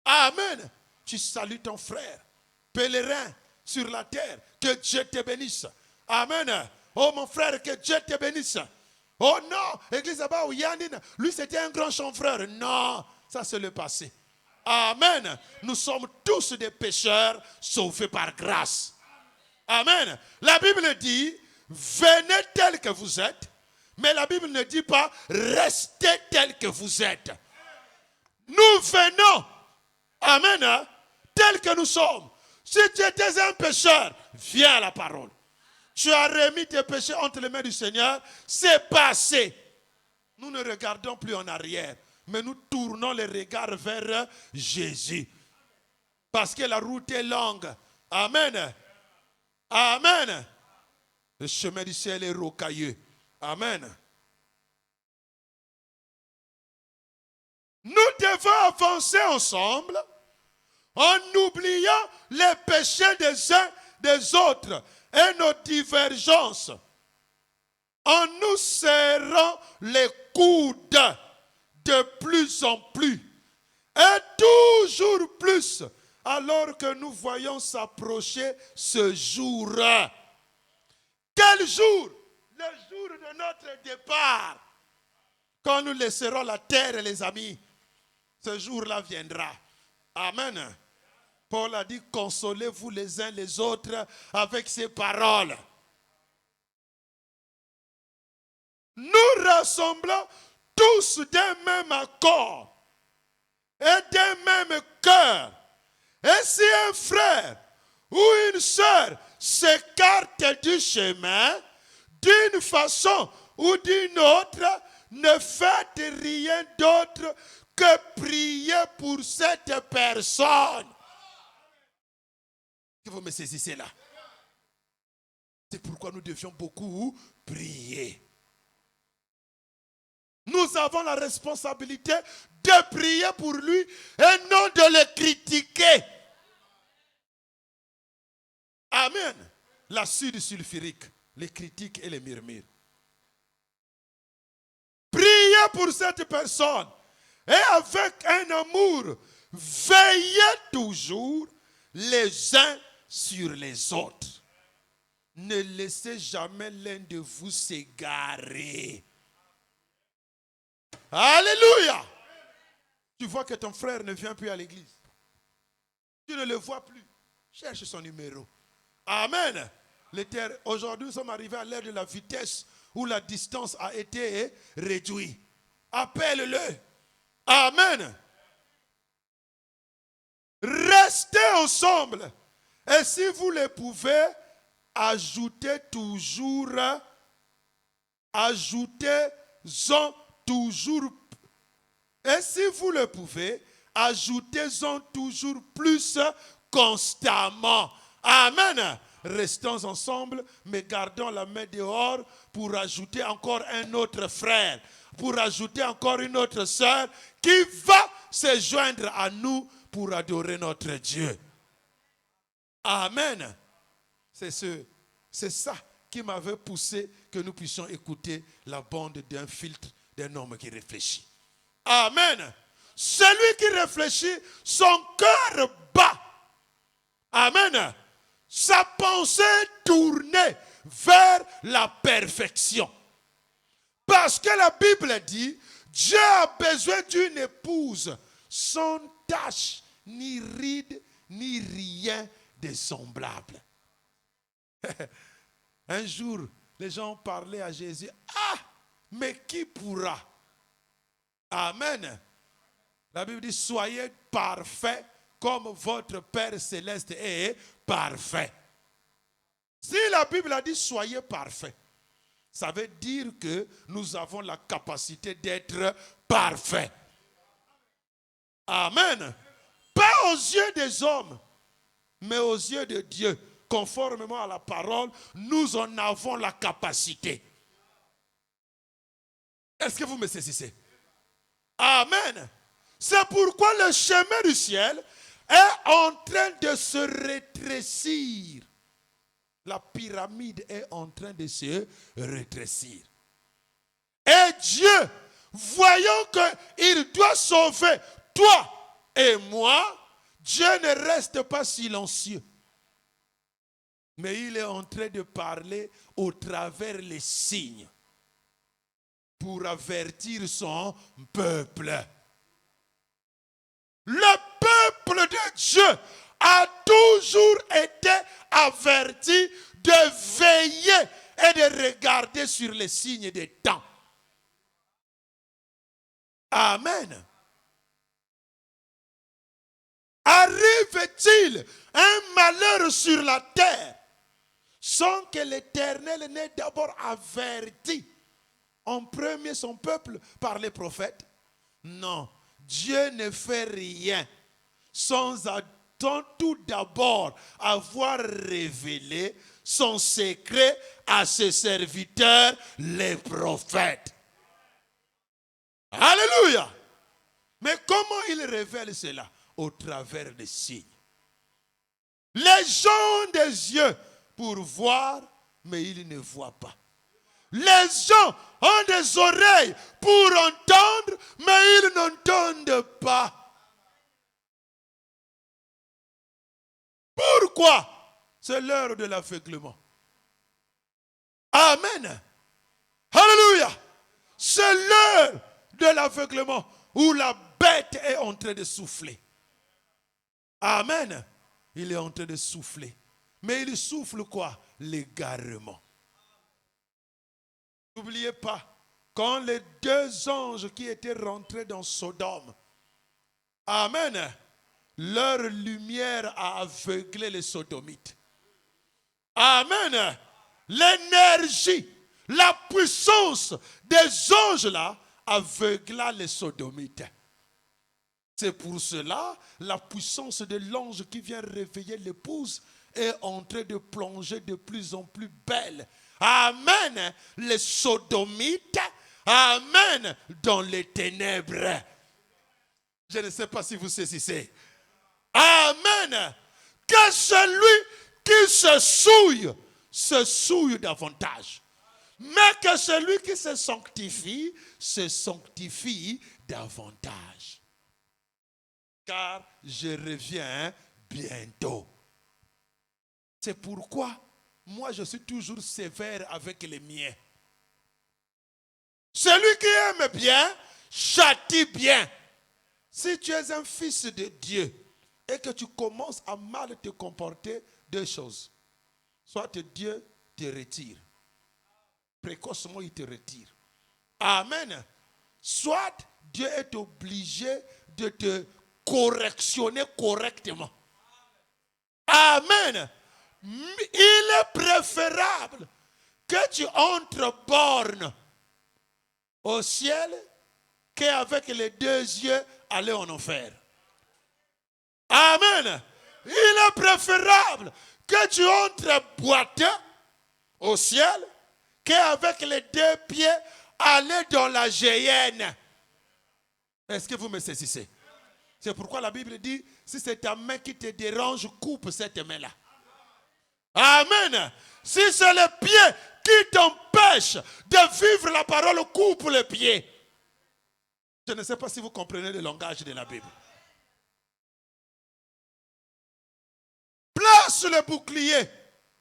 Amen. Tu salues ton frère. Pèlerin sur la terre. Que Dieu te bénisse. Amen. Oh mon frère, que Dieu te bénisse. Oh non, église là-bas où Yandine, lui c'était un grand chanvreur. Non, ça c'est le passé. Amen. Nous sommes tous des pécheurs sauvés par grâce. Amen. La Bible dit, venez tel que vous êtes. Mais la Bible ne dit pas, restez tel que vous êtes. Nous venons, amen, tel que nous sommes. Si tu étais un pécheur, viens à la parole. Tu as remis tes péchés entre les mains du Seigneur, c'est passé. Nous ne regardons plus en arrière, mais nous tournons les regards vers Jésus. Parce que la route est longue. Amen. Amen. Le chemin du ciel est rocailleux. Amen. Nous devons avancer ensemble en oubliant les péchés des uns des autres et nos divergences, en nous serrant les coudes de plus en plus et toujours plus alors que nous voyons s'approcher ce jour. Quel jour? Le jour de notre départ. Quand nous laisserons la terre, les amis, ce jour-là viendra. Amen. Paul a dit, consolez-vous les uns les autres avec ces paroles. Nous rassemblons tous d'un même accord et d'un même cœur. Et si un frère ou une sœur s'écarte du chemin, d'une façon ou d'une autre, ne faites rien d'autre que prier pour cette personne. Que vous me saisissez là. C'est pourquoi nous devions beaucoup prier. Nous avons la responsabilité de prier pour lui et non de le critiquer. Amen. L'acide sulfurique, les critiques et les murmures. Priez pour cette personne et avec un amour, veillez toujours les uns sur les autres. Ne laissez jamais l'un de vous s'égarer. Alléluia. Tu vois que ton frère ne vient plus à l'église. Tu ne le vois plus. Cherche son numéro. Amen. Aujourd'hui, nous sommes arrivés à l'ère de la vitesse où la distance a été réduite. Appelle-le. Amen. Restez ensemble. Et si vous le pouvez, ajoutez-en toujours. Et si vous le pouvez, ajoutez-en toujours plus constamment. Amen. Restons ensemble, mais gardons la main dehors pour ajouter encore un autre frère, pour ajouter encore une autre sœur qui va se joindre à nous pour adorer notre Dieu. Amen. C'est ça qui m'avait poussé que nous puissions écouter la bande d'un filtre d'un homme qui réfléchit. Amen. Celui qui réfléchit, son cœur bat. Amen. Sa pensée est tournée vers la perfection. Parce que la Bible dit, Dieu a besoin d'une épouse sans tache, ni ride, ni rien de semblable. Un jour, les gens parlaient à Jésus. Ah, mais qui pourra? Amen. La Bible dit, soyez parfaits comme votre Père céleste est parfait. Si la Bible a dit soyez parfaits, ça veut dire que nous avons la capacité d'être parfaits. Amen. Pas aux yeux des hommes, mais aux yeux de Dieu. Conformément à la parole, nous en avons la capacité. Est-ce que vous me saisissez? Amen. C'est pourquoi le chemin du ciel est en train de se rétrécir. La pyramide est en train de se rétrécir. Et Dieu, voyant qu'il doit sauver toi et moi, Dieu ne reste pas silencieux. Mais il est en train de parler au travers les signes pour avertir son peuple. Le peuple de Dieu a toujours été averti de veiller et de regarder sur les signes des temps. Amen. Arrive-t-il un malheur sur la terre sans que l'Éternel n'ait d'abord averti en premier son peuple par les prophètes? Non, Dieu ne fait rien sans tout d'abord avoir révélé son secret à ses serviteurs, les prophètes. Alléluia! Mais comment il révèle cela? Au travers des signes. Les gens ont des yeux pour voir, mais ils ne voient pas. Les gens ont des oreilles pour entendre, mais ils n'entendent pas. Pourquoi? C'est l'heure de l'aveuglement. Amen. Alléluia. C'est l'heure de l'aveuglement où la bête est en train de souffler. Amen. Il est en train de souffler. Mais il souffle quoi? L'égarement. N'oubliez pas, quand les deux anges qui étaient rentrés dans Sodome, amen, leur lumière a aveuglé les sodomites. Amen. L'énergie, la puissance des anges là aveugla les sodomites. C'est pour cela, la puissance de l'ange qui vient réveiller l'épouse est en train de plonger de plus en plus belle. Amen. Les sodomites, amen, dans les ténèbres. Je ne sais pas si vous saisissez. Amen. Que celui qui se souille davantage. Mais que celui qui se sanctifie davantage. Car je reviens bientôt. C'est pourquoi moi je suis toujours sévère avec les miens. Celui qui aime bien, châtie bien. Si tu es un fils de Dieu et que tu commences à mal te comporter, deux choses. Soit Dieu te retire. Précocement, il te retire. Amen. Soit Dieu est obligé de te correctionner correctement. Amen. Il est préférable que tu entres borne au ciel qu'avec les deux yeux aller en enfer. Amen. Il est préférable que tu entres boiteux au ciel qu'avec les deux pieds aller dans la géhenne. Est-ce que vous me saisissez? C'est pourquoi la Bible dit, si c'est ta main qui te dérange, coupe cette main-là. Amen. Si c'est le pied qui t'empêche de vivre la parole, coupe le pied. Je ne sais pas si vous comprenez le langage de la Bible. Place le bouclier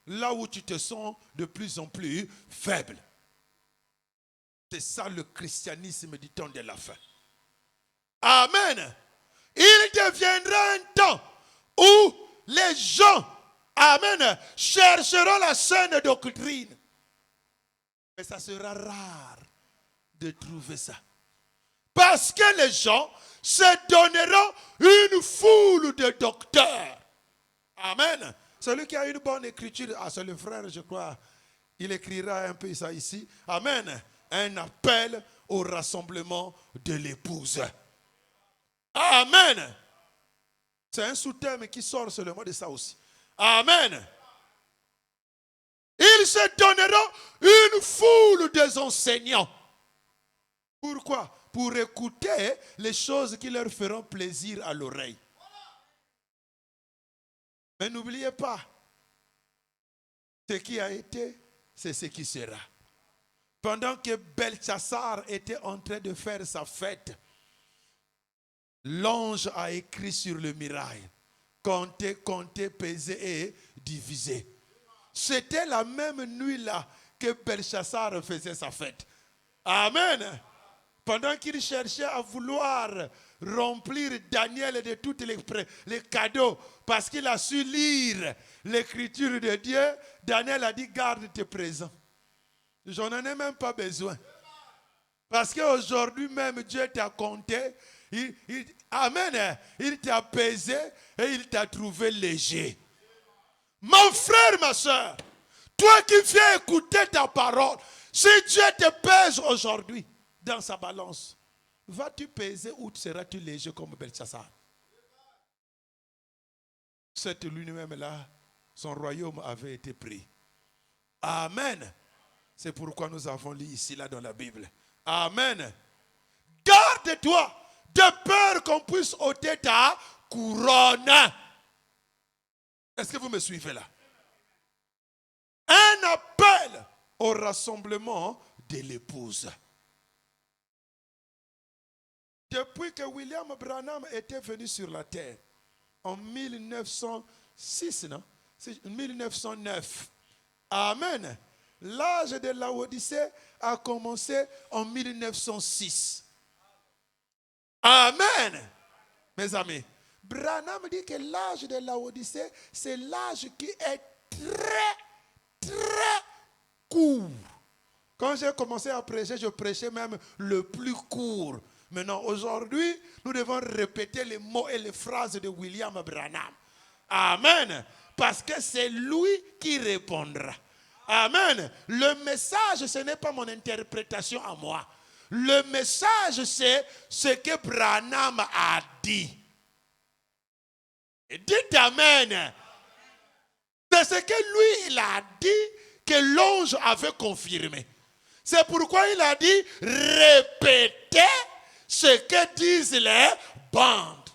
là où tu te sens de plus en plus faible. C'est ça le christianisme du temps de la fin. Amen. Il deviendra un temps où les gens, amen, chercheront la saine doctrine. Mais ça sera rare de trouver ça. Parce que les gens se donneront une foule de docteurs. Amen. Celui qui a une bonne écriture, c'est le frère, je crois, il écrira un peu ça ici. Amen. Un appel au rassemblement de l'épouse. Amen. C'est un sous-thème qui sort seulement de ça aussi. Amen. Ils se donneront une foule des enseignants. Pourquoi? Pour écouter les choses qui leur feront plaisir à l'oreille. Mais n'oubliez pas, ce qui a été, c'est ce qui sera. Pendant que Belchassar était en train de faire sa fête, l'ange a écrit sur le muraille, compter, peser et diviser. C'était la même nuit-là que Belchassar faisait sa fête. Amen. Pendant qu'il cherchait à vouloir remplir Daniel de tous les cadeaux, parce qu'il a su lire l'écriture de Dieu, Daniel a dit, garde tes présents. Je n'en ai même pas besoin. Parce qu'aujourd'hui même, Dieu t'a compté. Amen. Il t'a pesé et il t'a trouvé léger. Mon frère, ma soeur, toi qui viens écouter ta parole, si Dieu te pèse aujourd'hui dans sa balance, vas-tu peser ou seras-tu léger comme Belchassar? C'est lui-même là, son royaume avait été pris. Amen. C'est pourquoi nous avons lu ici, là, dans la Bible. Amen. Garde-toi de peur qu'on puisse ôter ta couronne. Est-ce que vous me suivez là? Un appel au rassemblement de l'épouse. Depuis que William Branham était venu sur la terre, en 1906, non? 1909. Amen. L'âge de l'Odyssée a commencé en 1906. Amen. Mes amis, Branham dit que l'âge de l'Odyssée, c'est l'âge qui est très court. Quand j'ai commencé à prêcher, je prêchais même le plus court. Maintenant, aujourd'hui, nous devons répéter les mots et les phrases de William Branham. Amen. Parce que c'est lui qui répondra. Amen. Le message, ce n'est pas mon interprétation à moi. Le message, c'est ce que Branham a dit. Et dites Amen. C'est ce que lui, il a dit que l'ange avait confirmé. C'est pourquoi il a dit, répétez ce que disent les bandes.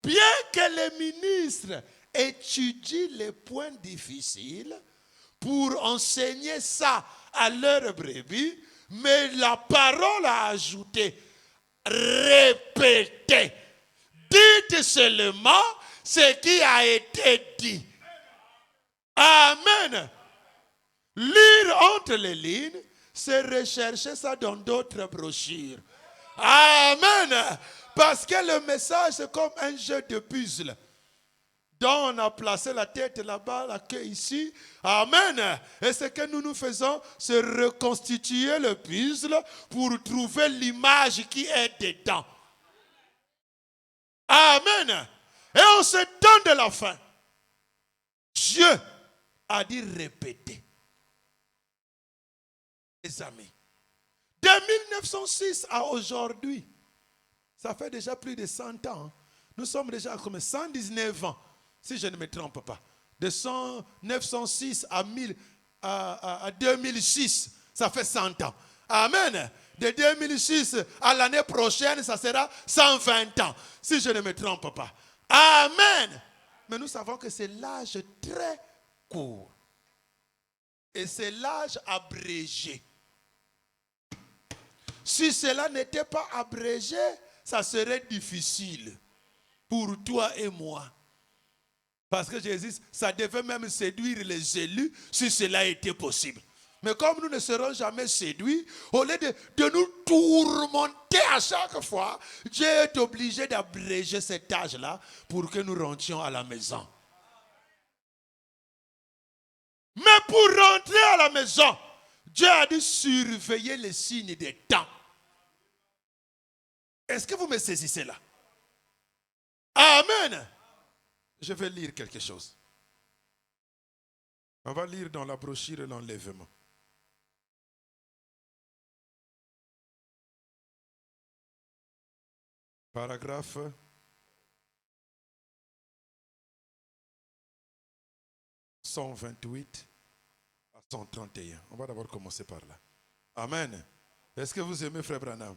Bien que les ministres étudient les points difficiles pour enseigner ça à leurs brebis, mais la parole a ajouté, répétez. Dites seulement ce qui a été dit. Amen. Lire entre les lignes, c'est rechercher ça dans d'autres brochures. Amen. Parce que le message, c'est comme un jeu de puzzle. Donc on a placé la tête là-bas, la queue ici. Amen. Et ce que nous faisons, c'est reconstituer le puzzle pour trouver l'image qui est dedans. Amen. Et on se donne de la fin. Dieu a dit répéter. Les amis, de 1906 à aujourd'hui, ça fait déjà plus de 100 ans. Nous sommes déjà comme 119 ans, si je ne me trompe pas. De 906 à 2006, ça fait 100 ans. Amen. De 2006 à l'année prochaine, ça sera 120 ans, si je ne me trompe pas. Amen. Mais nous savons que c'est l'âge très court. Et c'est l'âge abrégé. Si cela n'était pas abrégé, ça serait difficile pour toi et moi. Parce que Jésus, ça devait même séduire les élus si cela était possible. Mais comme nous ne serons jamais séduits, au lieu de nous tourmenter à chaque fois, Dieu est obligé d'abréger cet âge-là pour que nous rentrions à la maison. Mais pour rentrer à la maison, Dieu a dû surveiller les signes des temps. Est-ce que vous me saisissez là? Amen. Je vais lire quelque chose. On va lire dans la brochure l'enlèvement. Paragraphe 128 à 131. On va d'abord commencer par là. Amen. Est-ce que vous aimez Frère Branham?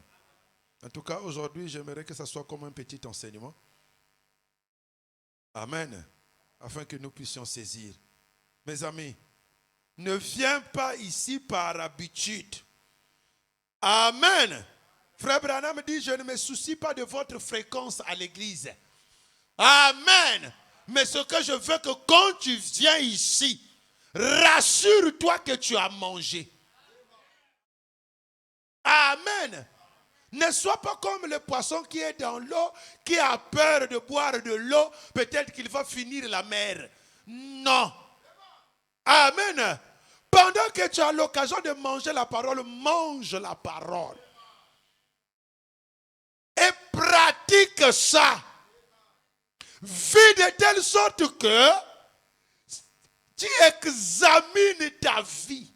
En tout cas, aujourd'hui, j'aimerais que ça soit comme un petit enseignement. Amen. Afin que nous puissions saisir. Mes amis, ne viens pas ici par habitude. Amen. Frère Branham dit, je ne me soucie pas de votre fréquence à l'église. Amen. Mais ce que je veux que quand tu viens ici, rassure-toi que tu as mangé. Amen. Ne sois pas comme le poisson qui est dans l'eau, qui a peur de boire de l'eau, peut-être qu'il va finir la mer. Non. Amen. Pendant que tu as l'occasion de manger la parole, mange la parole. Et pratique ça. Vis de telle sorte que tu examines ta vie.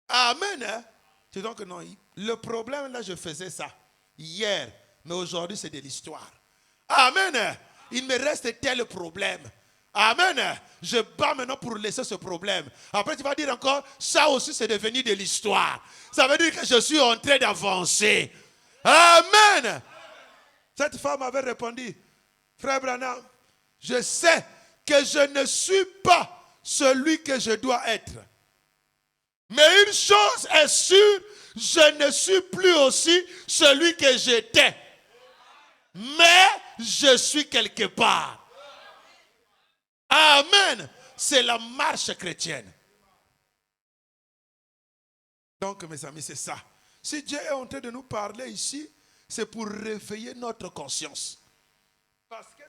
Amen. Tu dis donc non, le problème là, je faisais ça hier, mais aujourd'hui c'est de l'histoire. Amen. Il me reste tel problème. Amen. Je bats maintenant pour laisser ce problème. Après tu vas dire encore, ça aussi c'est devenu de l'histoire. Ça veut dire que je suis en train d'avancer. Amen. Cette femme avait répondu, frère Branham, je sais que je ne suis pas celui que je dois être. Mais une chose est sûre, je ne suis plus aussi celui que j'étais. Mais je suis quelque part. Amen. C'est la marche chrétienne. Donc mes amis, c'est ça. Si Dieu est en train de nous parler ici, c'est pour réveiller notre conscience. Parce que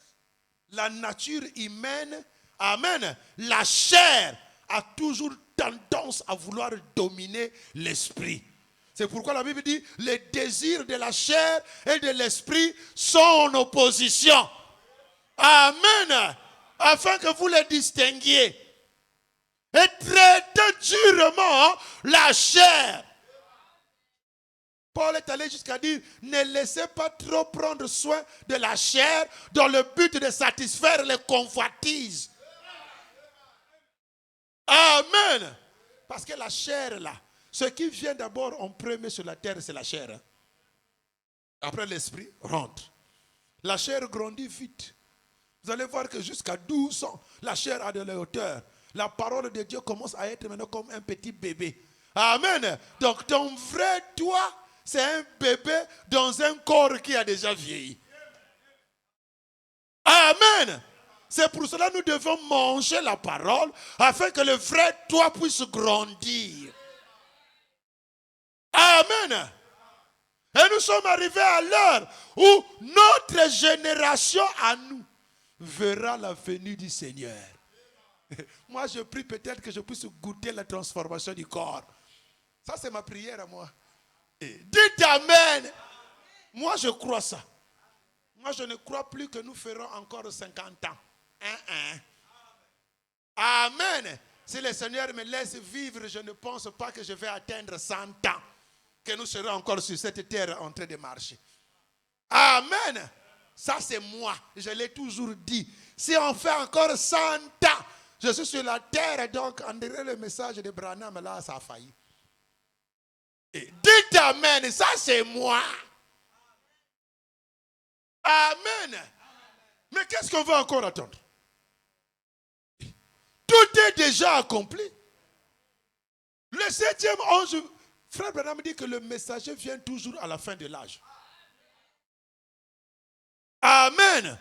la nature humaine, amen, la chair a toujours tendance à vouloir dominer l'esprit. C'est pourquoi la Bible dit, les désirs de la chair et de l'esprit sont en opposition. Amen. Afin que vous les distinguiez. Et traitez durement la chair. Paul est allé jusqu'à dire, ne laissez pas trop prendre soin de la chair dans le but de satisfaire les convoitises. Amen. Parce que la chair là, ce qui vient d'abord en premier sur la terre, c'est la chair. Après l'esprit rentre. La chair grandit vite. Vous allez voir que jusqu'à 12 ans, la chair a de la hauteur. La parole de Dieu commence à être maintenant comme un petit bébé. Amen. Donc ton vrai toi, c'est un bébé dans un corps qui a déjà vieilli. Amen. C'est pour cela que nous devons manger la parole afin que le vrai toi puisse grandir. Amen. Et nous sommes arrivés à l'heure où notre génération à nous verra la venue du Seigneur. Moi, je prie peut-être que je puisse goûter la transformation du corps. Ça, c'est ma prière à moi. Et dites Amen. Moi, je crois ça. Moi, je ne crois plus que nous ferons encore 50 ans. Amen. Si le Seigneur me laisse vivre, je ne pense pas que je vais atteindre 100 ans. Que nous serons encore sur cette terre en train de marcher. Amen. Ça, c'est moi. Je l'ai toujours dit. Si on fait encore 100 ans, je suis sur la terre, donc on dirait le message de Branham, là, ça a failli. Et dites Amen. Ça, c'est moi. Amen. Mais qu'est-ce qu'on va encore attendre? Tout est déjà accompli. Le 7e ange, frère Branham dit que le messager vient toujours à la fin de l'âge. Amen.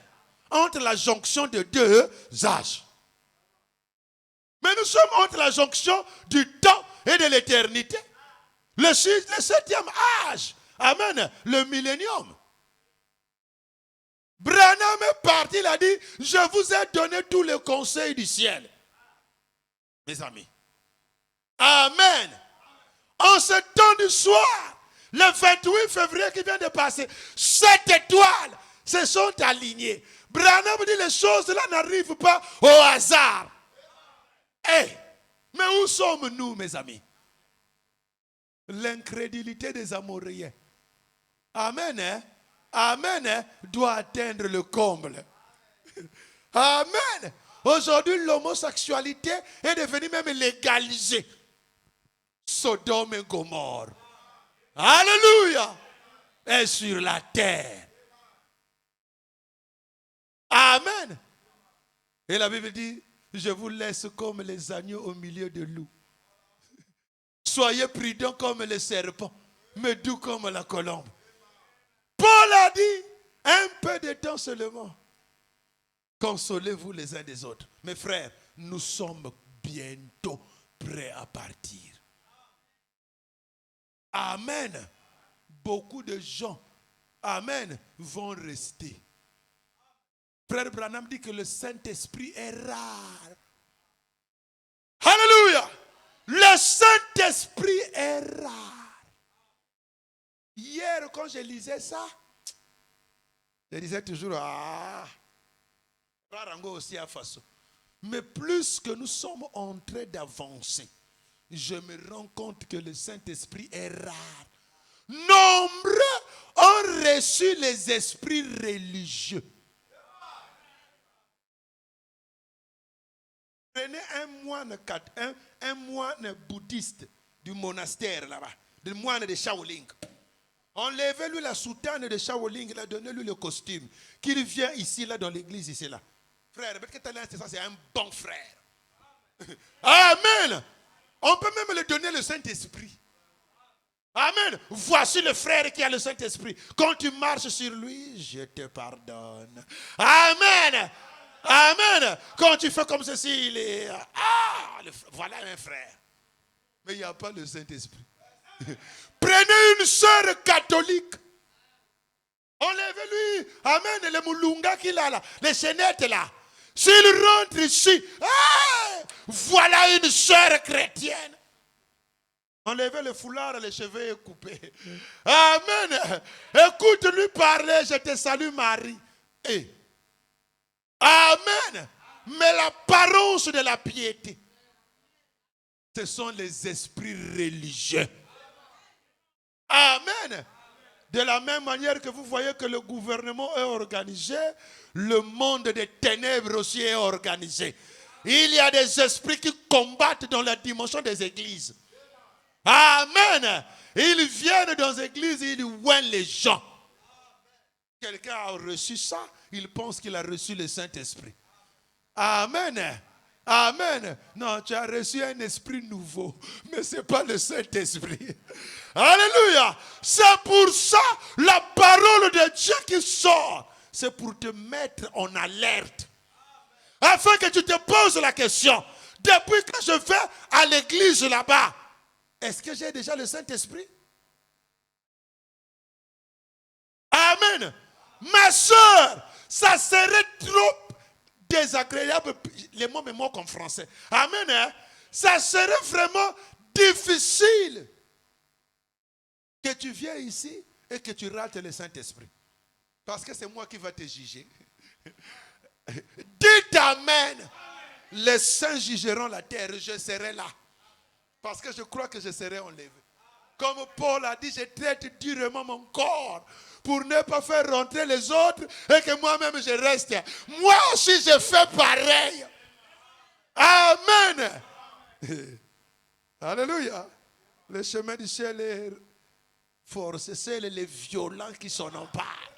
Entre la jonction de deux âges. Mais nous sommes entre la jonction du temps et de l'éternité. Le 7e âge. Amen. Le millénium. Branham est parti, il a dit, je vous ai donné tous les conseils du ciel. Mes amis. Amen. En ce temps du soir, le 28 février qui vient de passer, 7 étoiles se sont alignées. Branham dit les choses là n'arrivent pas au hasard. Hey, mais où sommes-nous, mes amis? L'incrédulité des amouriens. Amen, hein? Amen, hein? Doit atteindre le comble. Amen. Aujourd'hui, l'homosexualité est devenue même légalisée. Sodome et Gomorrhe. Alléluia. Et sur la terre. Amen. Et la Bible dit, je vous laisse comme les agneaux au milieu de loups. Soyez prudents comme les serpents, mais doux comme la colombe. Paul a dit, un peu de temps seulement. Consolez-vous les uns des autres. Mes frères, nous sommes bientôt prêts à partir. Amen. Beaucoup de gens, amen, vont rester. Frère Branham dit que le Saint-Esprit est rare. Alléluia. Le Saint-Esprit est rare. Hier, quand je lisais ça, je disais toujours, Rarango aussi à façon. Mais plus que nous sommes en train d'avancer, je me rends compte que le Saint-Esprit est rare. Nombreux ont reçu les esprits religieux. Prenez un moine bouddhiste du monastère là-bas, du moine de Shaolin. Enlevez-lui la soutane de Shaolin, il a donné lui le costume. Qu'il vient ici, là, dans l'église, ici, là. Frère, c'est un bon frère. Amen. On peut même lui donner le Saint-Esprit. Amen. Voici le frère qui a le Saint-Esprit. Quand tu marches sur lui, je te pardonne. Amen. Amen. Quand tu fais comme ceci, il est... voilà un frère. Mais il n'y a pas le Saint-Esprit. Prenez une sœur catholique. Enlevez-lui. Amen. Les moulunga qu'il a là. Les chaînettes là. S'il rentre ici, voilà une sœur chrétienne. Enlevez le foulard, les cheveux coupés. Amen. Écoute-lui parler, je te salue Marie. Amen. Mais l'apparence de la piété, ce sont les esprits religieux. Amen. De la même manière que vous voyez que le gouvernement est organisé, le monde des ténèbres aussi est organisé. Il y a des esprits qui combattent dans la dimension des églises. Amen. Ils viennent dans les églises et ils ouïnt les gens. Quelqu'un a reçu ça, il pense qu'il a reçu le Saint-Esprit. Amen. Amen. Non, tu as reçu un esprit nouveau, mais ce n'est pas le Saint-Esprit. Alléluia. C'est pour ça la parole de Dieu qui sort. C'est pour te mettre en alerte. Afin que tu te poses la question. Depuis que je vais à l'église là-bas, est-ce que j'ai déjà le Saint-Esprit? Amen. Ma soeur, ça serait trop désagréable. Les mots me manquent en français. Amen. Hein? Ça serait vraiment difficile que tu viennes ici et que tu rates le Saint-Esprit. Parce que c'est moi qui vais te juger. Dites Amen. Les saints jugeront la terre. Je serai là. Parce que je crois que je serai enlevé. Comme Paul a dit, je traite durement mon corps pour ne pas faire rentrer les autres et que moi-même je reste. Moi aussi je fais pareil. Amen. Alléluia. Le chemin du ciel est fort. C'est les violents qui s'en emparent.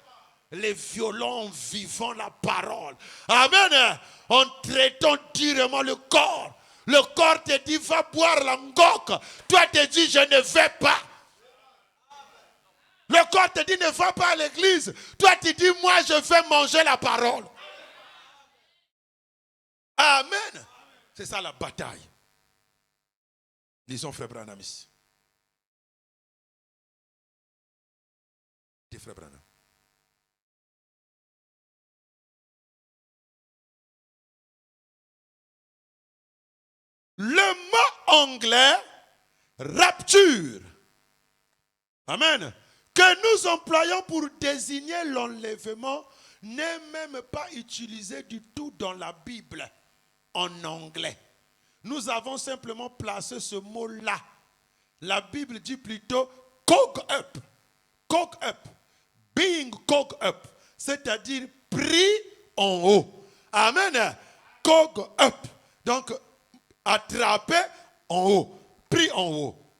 Les violents vivant la parole. Amen. En traitant durement le corps. Le corps te dit, va boire la ngoque. Toi te dis, je ne vais pas. Le corps te dit, ne va pas à l'église. Toi tu dis, moi je vais manger la parole. Amen. C'est ça la bataille. Lisons frère Branham ici. Dis frère Branham. Le mot anglais rapture, amen, que nous employons pour désigner l'enlèvement n'est même pas utilisé du tout dans la Bible en anglais. Nous avons simplement placé ce mot-là. La Bible dit plutôt coke up, being coke up, c'est-à-dire pris en haut. Amen. Coke up. Donc, attrapé en haut, pris en haut.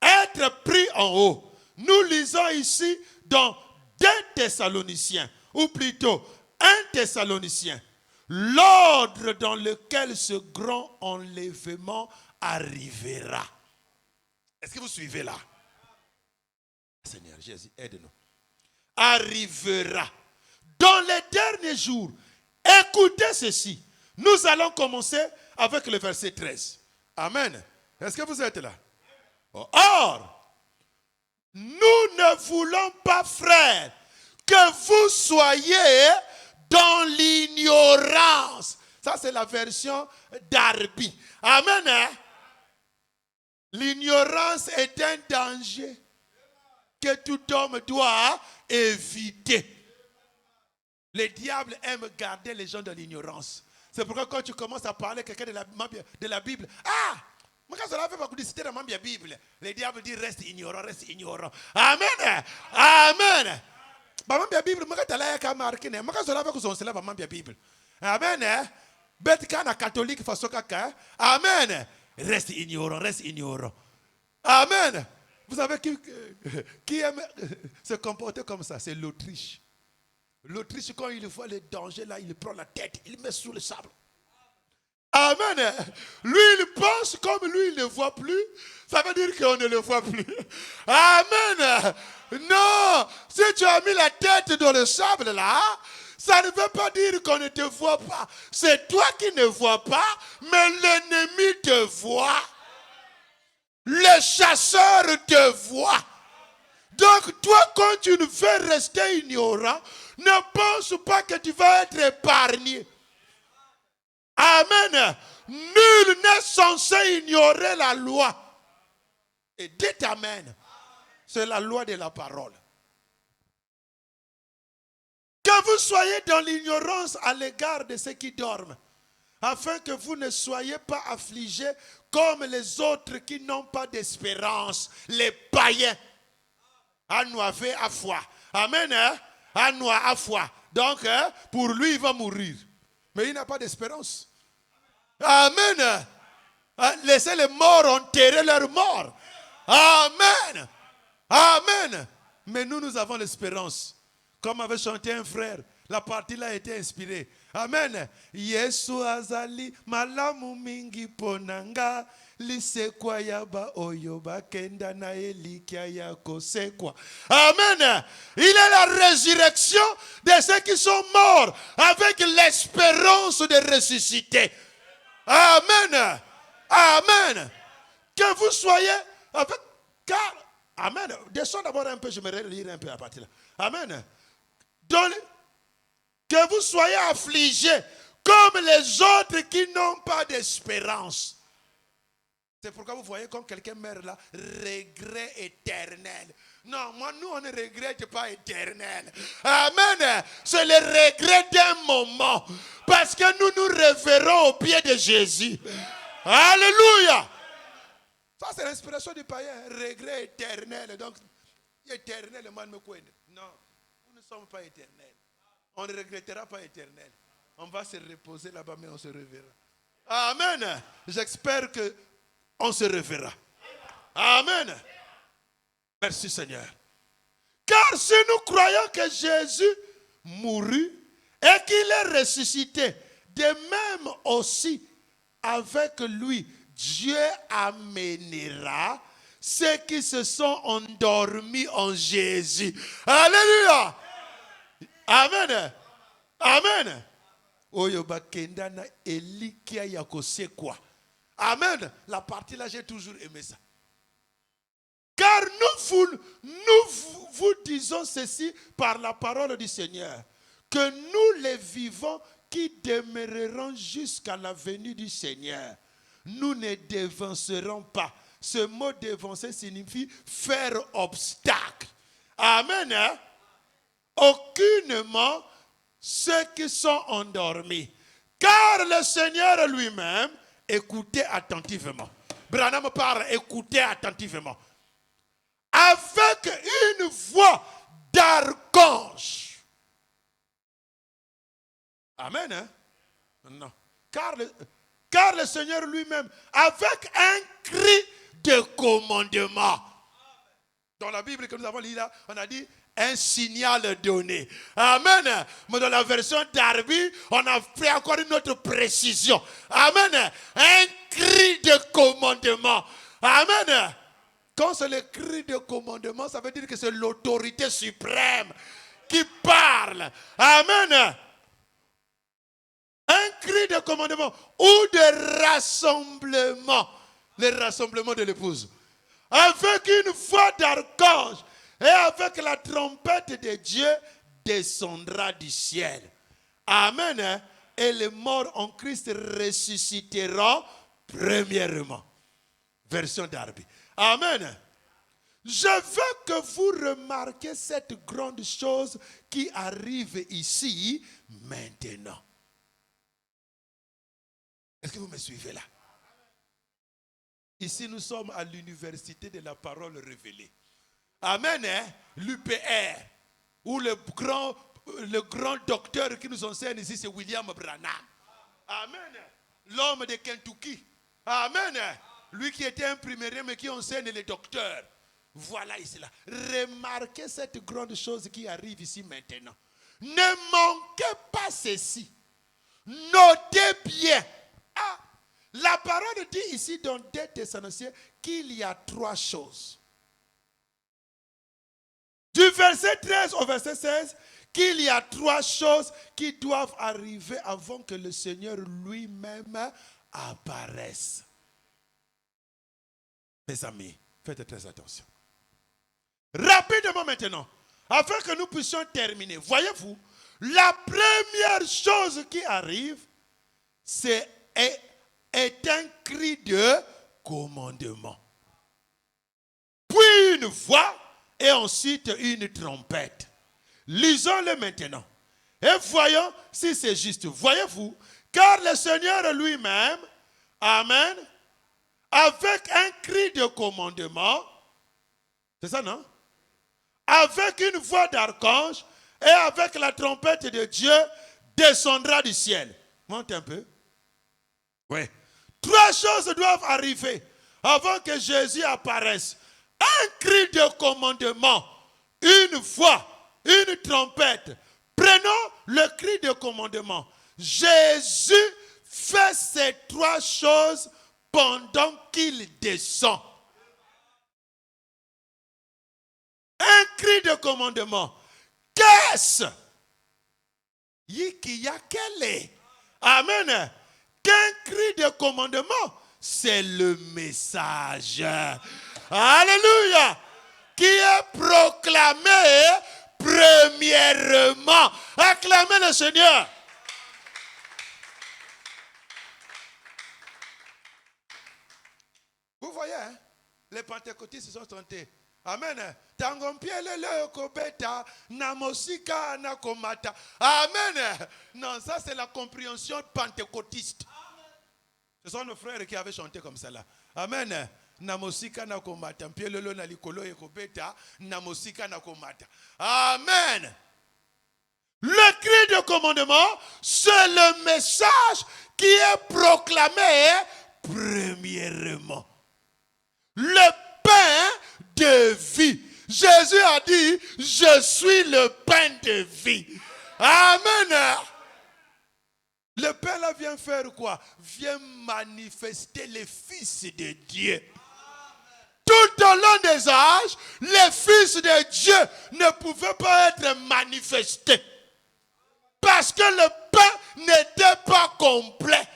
Être pris en haut. Nous lisons ici dans 2 Thessaloniciens, ou plutôt 1 Thessalonicien, l'ordre dans lequel ce grand enlèvement arrivera. Est-ce que vous suivez là? Seigneur Jésus, aide-nous. Arrivera dans les derniers jours. Et Écoutez ceci. Nous allons commencer avec le verset 13. Amen. Est-ce que vous êtes là? Or, nous ne voulons pas, frères, que vous soyez dans l'ignorance. Ça, c'est la version d'Arbi. Amen. Hein? L'ignorance est un danger que tout homme doit éviter. Le diable aime garder les gens dans l'ignorance. C'est pourquoi quand tu commences à parler à quelqu'un de la Bible, le diable dit reste ignorant, reste ignorant. Amen. Amen. Amen. Catholique amen. Reste ignorant, reste ignorant. Amen. Vous savez qui aime se comporter comme ça? C'est l'Autriche. L'Autriche, quand il voit le danger là, il prend la tête, il met sous le sable. Amen. Lui, il pense comme lui, il ne voit plus. Ça veut dire qu'on ne le voit plus. Amen. Non. Si tu as mis la tête dans le sable là, ça ne veut pas dire qu'on ne te voit pas. C'est toi qui ne vois pas, mais l'ennemi te voit. Le chasseur te voit. Donc toi, quand tu ne veux rester ignorant, ne pense pas que tu vas être épargné. Amen. Nul n'est censé ignorer la loi. Et dites amen. C'est la loi de la parole. Que vous soyez dans l'ignorance à l'égard de ceux qui dorment, afin que vous ne soyez pas affligés comme les autres qui n'ont pas d'espérance, les païens. Anouavé à foi. Amen. Anoua à foi. Donc, pour lui, il va mourir. Mais il n'a pas d'espérance. Amen. Laissez les morts enterrer leurs morts. Amen. Amen. Mais nous avons l'espérance. Comme avait chanté un frère, la partie là a été inspirée. Amen. Yesu azali malamu mingi ponanga. Lisekwa yaba oyoba kenda na elikia yako sekwa. Amen. Il est la résurrection de ceux qui sont morts avec l'espérance de ressusciter. Amen. Amen. Que vous soyez avec car amen. Descends d'abord un peu, je me relire un peu à partir là. Amen. Donc, que vous soyez affligés comme les autres qui n'ont pas d'espérance. C'est pourquoi vous voyez quand quelqu'un meurt là, regret éternel. Non, nous on ne regrette pas éternel. Amen. C'est le regret d'un moment. Parce que nous nous révérons au pied de Jésus. Alléluia. Ça c'est l'inspiration du païen. Regret éternel. Donc, éternel, le mal me connaît. Non, nous ne sommes pas éternels. On ne regrettera pas éternel. On va se reposer là-bas, mais on se reverra. Amen. J'espère que on se reverra. Amen. Merci Seigneur. Car si nous croyons que Jésus mourut et qu'il est ressuscité, de même aussi avec lui, Dieu amènera ceux qui se sont endormis en Jésus. Alléluia. Amen. Amen. Amen. La partie là, j'ai toujours aimé ça. Car nous vous disons ceci par la parole du Seigneur, que nous les vivants qui demeurerons jusqu'à la venue du Seigneur, nous ne devancerons pas. Ce mot devancer signifie faire obstacle. Amen. Hein? Aucunement ceux qui sont endormis. Car le Seigneur lui-même, écoutez attentivement. Branham parle, écoutez attentivement. Avec une voix d'archange. Amen. Hein? Non. Car le Seigneur lui-même, avec un cri de commandement. Dans la Bible que nous avons lu là, on a dit un signal donné. Amen. Mais dans la version d'Arbi, on a fait encore une autre précision. Amen. Un cri de commandement. Amen. Quand c'est le cri de commandement, ça veut dire que c'est l'autorité suprême qui parle. Amen. commandement ou de rassemblement. Le rassemblement de l'épouse. Avec une voix d'archange et avec la trompette de Dieu descendra du ciel. Amen. Hein? Et les morts en Christ ressusciteront premièrement. Version Darby. Amen. Je veux que vous remarquiez cette grande chose qui arrive ici maintenant. Est-ce que vous me suivez là? Ici, nous sommes à l'université de la parole révélée. Amen, hein? L'UPR, où le grand docteur qui nous enseigne ici, c'est William Branham. Amen. L'homme de Kentucky. Amen. Lui qui était imprimé, mais qui enseigne les docteurs. Voilà ici là. Remarquez cette grande chose qui arrive ici maintenant. Ne manquez pas ceci. Notez bien. Ah, la parole dit ici dans 2 Thessaloniciens qu'il y a 3 choses. Du verset 13 au verset 16, qu'il y a 3 choses qui doivent arriver avant que le Seigneur lui-même apparaisse. Mes amis, faites très attention. Rapidement maintenant, afin que nous puissions terminer. Voyez-vous, la première chose qui arrive, est un cri de commandement. Puis une voix et ensuite une trompette. Lisons-le maintenant. Et voyons si c'est juste. Voyez-vous, car le Seigneur lui-même, amen, avec un cri de commandement, c'est ça, non? Avec une voix d'archange et avec la trompette de Dieu, descendra du ciel. Monte un peu. Oui. 3 choses doivent arriver avant que Jésus apparaisse. Un cri de commandement, une voix, une trompette. Prenons le cri de commandement. Jésus fait ces 3 choses pendant qu'il descend. Un cri de commandement. Qu'est-ce? Yikiyakele. Amen. Qu'un cri de commandement, c'est le message. Alléluia. Qui est proclamé premièrement. Acclamez le Seigneur. Vous voyez, hein? Les pentecôtistes se sont tentés. Amen. Amen. Non, ça c'est la compréhension pentecôtiste. Ce sont nos frères qui avaient chanté comme ça là. Amen. Namosika na komata. Mpielelo na likolo ekobeta. Namosika na komata. Amen. Le cri de commandement, c'est le message qui est proclamé premièrement. Le pain de vie. Jésus a dit, je suis le pain de vie. Amen. Le pain là vient faire quoi? Vient manifester les fils de Dieu. Tout au long des âges, les fils de Dieu ne pouvaient pas être manifestés. Parce que le pain n'était pas complet.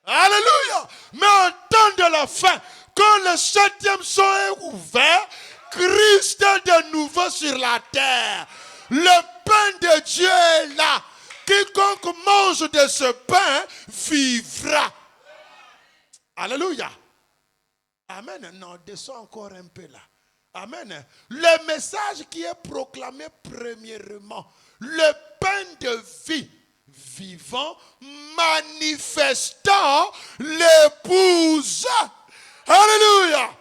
Alléluia. Mais au temps de la fin, quand le 7e sceau est ouvert, Christ est de nouveau sur la terre. Le pain de Dieu est là. Quiconque mange de ce pain vivra. Alléluia. Amen. Non, descends encore un peu là. Amen. Le message qui est proclamé premièrement, le pain de vie vivant, manifestant l'épouse. Alléluia.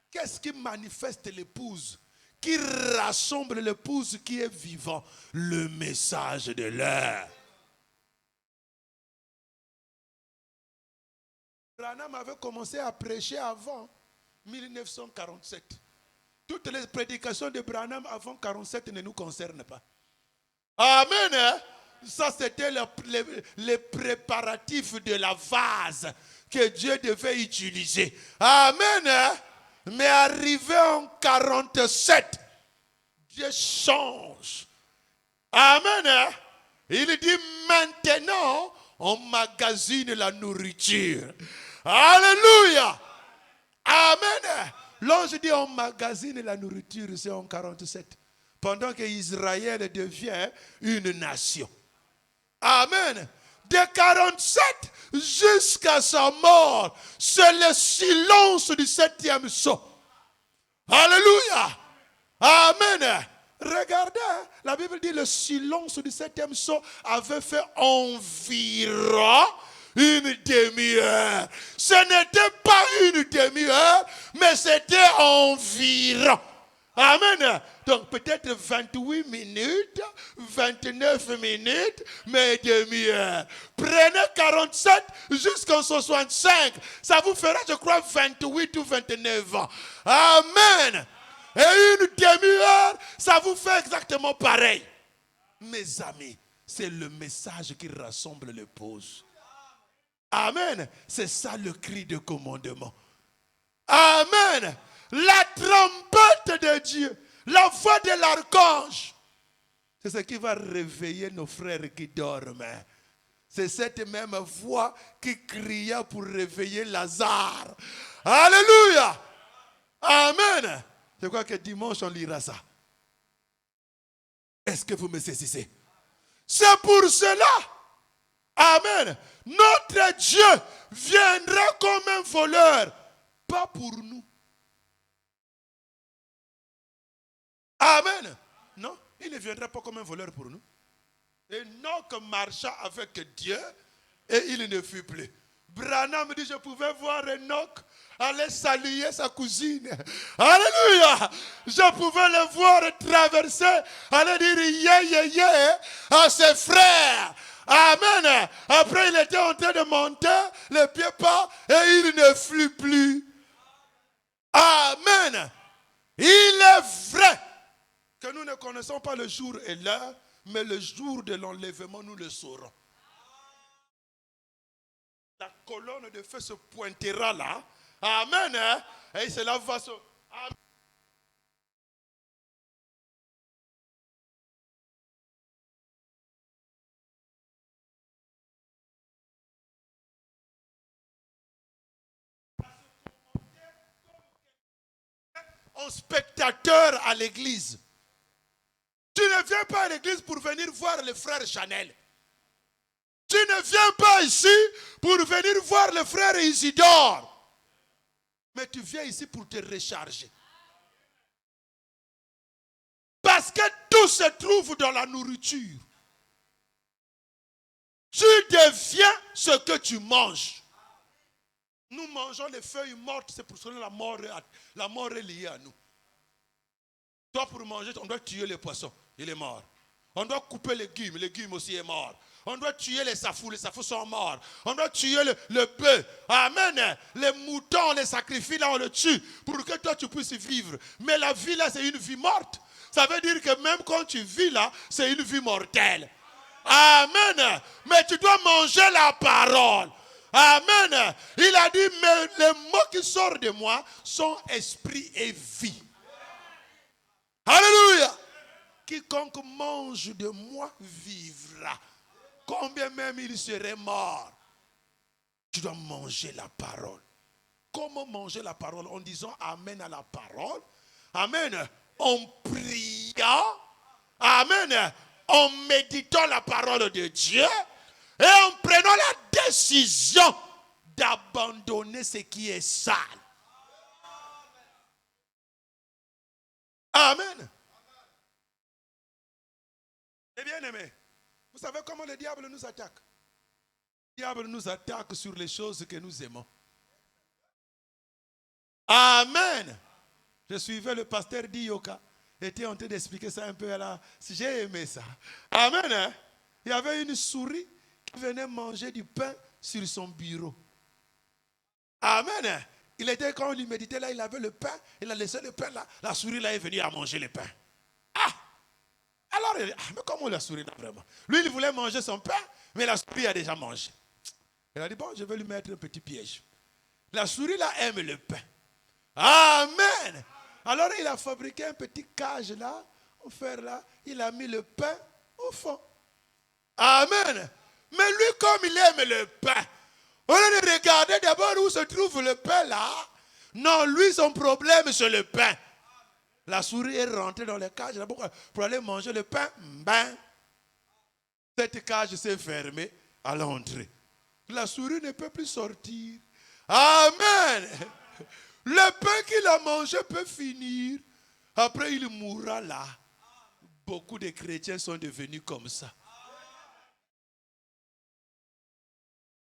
Qu'est-ce qui manifeste l'épouse? Qui rassemble l'épouse qui est vivant? Le message de l'heure. Branham avait commencé à prêcher avant 1947. Toutes les prédications de Branham avant 1947 ne nous concernent pas. Amen. Ça, c'était les préparatifs de la vase que Dieu devait utiliser. Amen. Mais arrivé en 1947, Dieu change. Amen. Il dit maintenant, emmagasine la nourriture. Alléluia. Amen. L'ange dit emmagasine la nourriture, c'est en 47. Pendant que Israël devient une nation. Amen. De 47 jusqu'à sa mort, c'est le silence du 7e sceau. Alléluia. Amen. Regardez, la Bible dit le silence du 7e sceau avait fait environ une demi-heure. Ce n'était pas une demi-heure, mais c'était environ. Amen. Donc peut-être 28 minutes, 29 minutes, mais demi-heure. Prenez 47 jusqu'en 65. Ça vous fera, je crois, 28 ou 29 ans. Amen. Et une demi-heure, ça vous fait exactement pareil. Mes amis, c'est le message qui rassemble les pauses. Amen. C'est ça le cri de commandement. Amen. La trompette de Dieu, la voix de l'archange, c'est ce qui va réveiller nos frères qui dorment. C'est cette même voix qui cria pour réveiller Lazare. Alléluia. Amen. Je crois que dimanche on lira ça. Est-ce que vous me saisissez? C'est pour cela. Amen. Notre Dieu viendra comme un voleur, pas pour nous. Amen. Non, il ne viendra pas comme un voleur pour nous. Enoch marcha avec Dieu et il ne fut plus. Branham dit, je pouvais voir Enoch aller saluer sa cousine. Alléluia. Je pouvais le voir traverser, aller dire yeah à ses frères. Amen. Après, il était en train de monter le pied pas et il ne fut plus. Amen. Il est vrai que nous ne connaissons pas le jour et l'heure, mais le jour de l'enlèvement, nous le saurons. La colonne de feu se pointera là. Amen. Et cela va se... Amen. En spectateur à l'église. Tu ne viens pas à l'église pour venir voir le frère Chanel. Tu ne viens pas ici pour venir voir le frère Isidore. Mais tu viens ici pour te recharger. Parce que tout se trouve dans la nourriture. Tu deviens ce que tu manges. Nous mangeons les feuilles mortes, c'est pour cela que la mort est liée à nous. Toi, pour manger, on doit tuer les poissons, il est mort. On doit couper les légumes aussi est mort. On doit tuer les safous sont morts. On doit tuer le bœuf. Amen. Les moutons, on les sacrifie, là on le tue pour que toi tu puisses vivre. Mais la vie là, c'est une vie morte. Ça veut dire que même quand tu vis là, c'est une vie mortelle. Amen. Mais tu dois manger la parole. Amen. Il a dit, mais les mots qui sortent de moi sont esprit et vie. Alléluia. Quiconque mange de moi vivra. Combien même il serait mort. Tu dois manger la parole. Comment manger la parole? En disant amen à la parole. Amen. En priant. Amen. En méditant la parole de Dieu. Et en prenant la décision d'abandonner ce qui est sale. Amen. Et bien aimé, vous savez comment le diable nous attaque? Le diable nous attaque sur les choses que nous aimons. Amen. Je suivais le pasteur Dioka. Il était en train d'expliquer ça un peu à la... J'ai aimé ça. Amen. Hein? Il y avait une souris qui venait manger du pain sur son bureau. Amen. Il était, quand on lui méditait là, il avait le pain, il a laissé le pain là. La souris là est venue à manger le pain. Ah! Alors, il dit, mais comment la souris là vraiment? Lui, il voulait manger son pain, mais la souris a déjà mangé. Il a dit, bon, je vais lui mettre un petit piège. La souris là aime le pain. Amen. Alors, il a fabriqué un petit cage là, en fer là. Il a mis le pain au fond. Amen. Mais lui, comme il aime le pain, au lieu de regarder d'abord où se trouve le pain là, non, lui, son problème, c'est le pain. La souris est rentrée dans la cage pour aller manger le pain. Ben, cette cage s'est fermée à l'entrée. La souris ne peut plus sortir. Amen. Le pain qu'il a mangé peut finir. Après, il mourra là. Beaucoup de chrétiens sont devenus comme ça.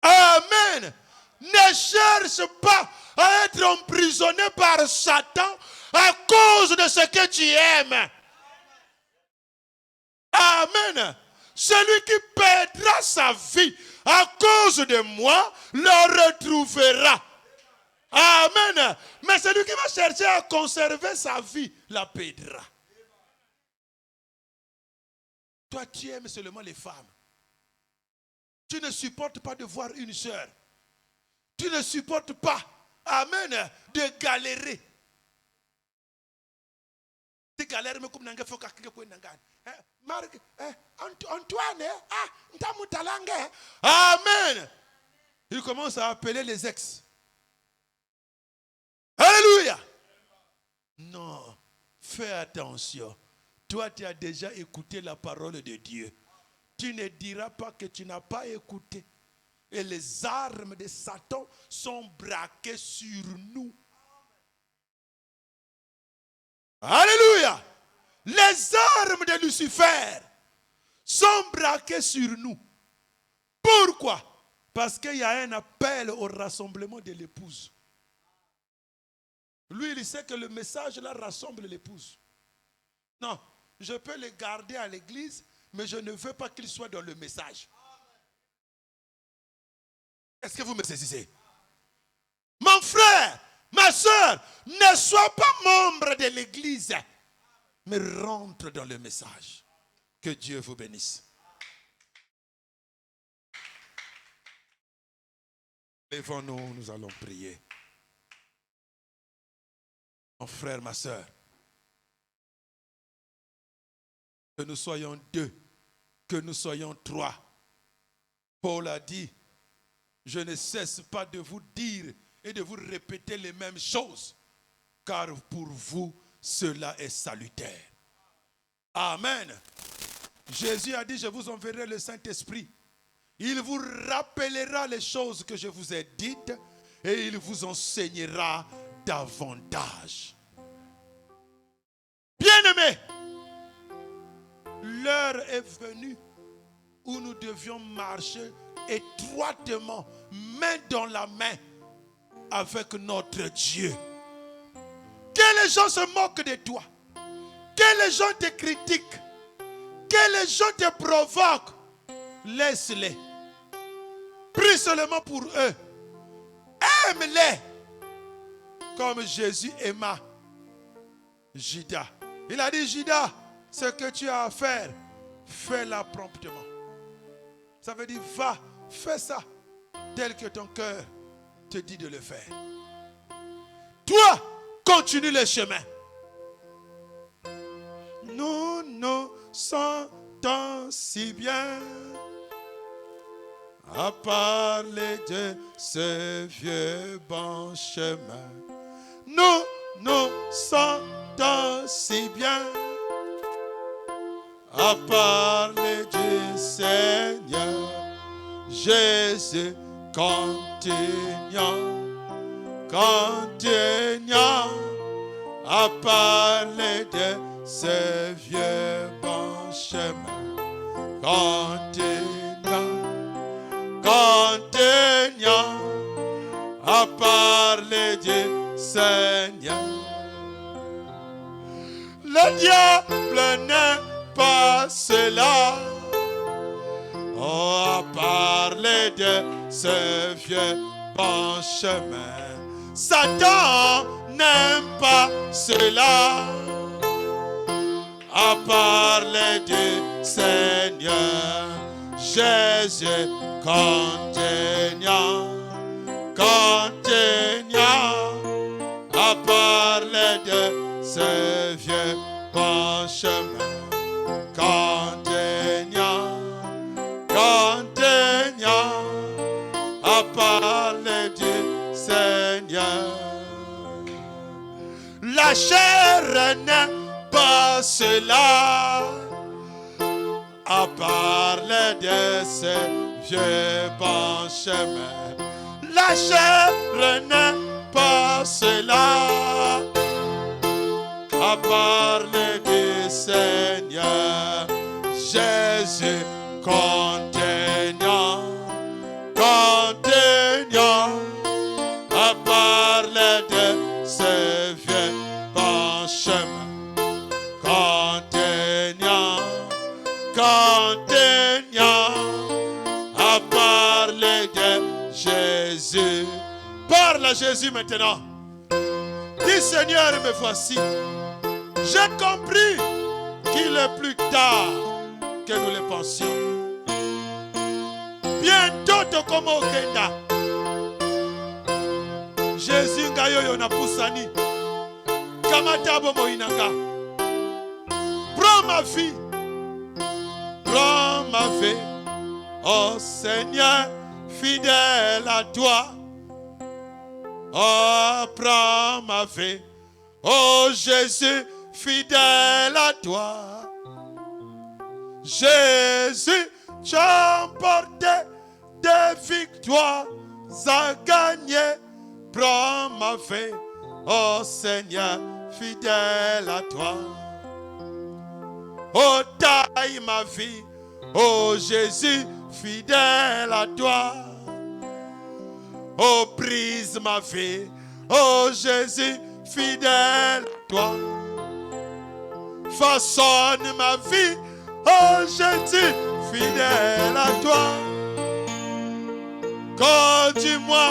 Amen. Ne cherche pas à être emprisonné par Satan à cause de ce que tu aimes. Amen. Celui qui perdra sa vie à cause de moi le retrouvera. Amen. Mais celui qui va chercher à conserver sa vie la perdra. Toi, tu aimes seulement les femmes. Tu ne supportes pas de voir une sœur. Tu ne supportes pas, amen, de galérer. Tu galères, mais comme n'anga faut qu'à quoi n'anga. Marc, Antoine, amen. Il commence à appeler les ex. Alléluia. Non, fais attention. Toi, tu as déjà écouté la parole de Dieu. Tu ne diras pas que tu n'as pas écouté. Et les armes de Satan sont braquées sur nous. Alléluia. Les armes de Lucifer sont braquées sur nous. Pourquoi? Parce qu'il y a un appel au rassemblement de l'épouse. Lui, il sait que le message là rassemble l'épouse. Non, je peux le garder à l'église, mais je ne veux pas qu'il soit dans le message. Est-ce que vous me saisissez? Mon frère, ma soeur, ne sois pas membre de l'église, mais rentre dans le message. Que Dieu vous bénisse. Lèvons-nous, nous allons prier. Mon frère, ma soeur, que nous soyons deux, que nous soyons trois. Paul a dit, je ne cesse pas de vous dire et de vous répéter les mêmes choses, car pour vous, cela est salutaire. Amen. Jésus a dit, je vous enverrai le Saint-Esprit. Il vous rappellera les choses que je vous ai dites et il vous enseignera davantage. Bien-aimés, l'heure est venue où nous devions marcher étroitement, main dans la main, avec notre Dieu. Que les gens se moquent de toi, que les gens te critiquent, que les gens te provoquent, laisse-les. Prie seulement pour eux. Aime-les comme Jésus aima Judas. Il a dit, Judas, ce que tu as à faire, fais-la promptement. Ça veut dire, va, fais ça, tel que ton cœur te dit de le faire. Toi, continue le chemin. Nous nous sentons si bien à parler de ce vieux bon chemin. Nous nous sentons si bien à parler du Seigneur Jésus, continuons à parler de ce vieux bon chemin. Continuons à parler du Seigneur. Le diable n'est pas cela. Oh, à parler de ce vieux bon chemin. Satan n'aime pas cela. À parler du Seigneur Jésus, continuons à parler de ce vieux bon chemin. Continuons parler du Seigneur. La chair n'est pas cela, à parler de ce vieux bon chemin. La chair n'est pas cela, à parler du Seigneur. Jésus contenant, à parler de ce vieux bon chemin. Contenant, à parler de Jésus. Parle à Jésus maintenant. Dis Seigneur, me voici. J'ai compris qu'il est plus tard que nous le pensions. Bientôt tokomo kenda. Jésus ngayoyo na pusani. Kamata bomo inanga. Prends ma vie. Prends ma vie. Oh Seigneur, fidèle à toi. Oh, prends ma vie. Oh Jésus, fidèle à toi. Jésus, tu as emporté des victoires à gagner. Prends ma vie, oh Seigneur, fidèle à toi. Oh, taille ma vie, oh Jésus, fidèle à toi. Oh, brise ma vie, oh Jésus, fidèle à toi. Façonne ma vie, oh Jésus, fidèle à toi. Conduis-moi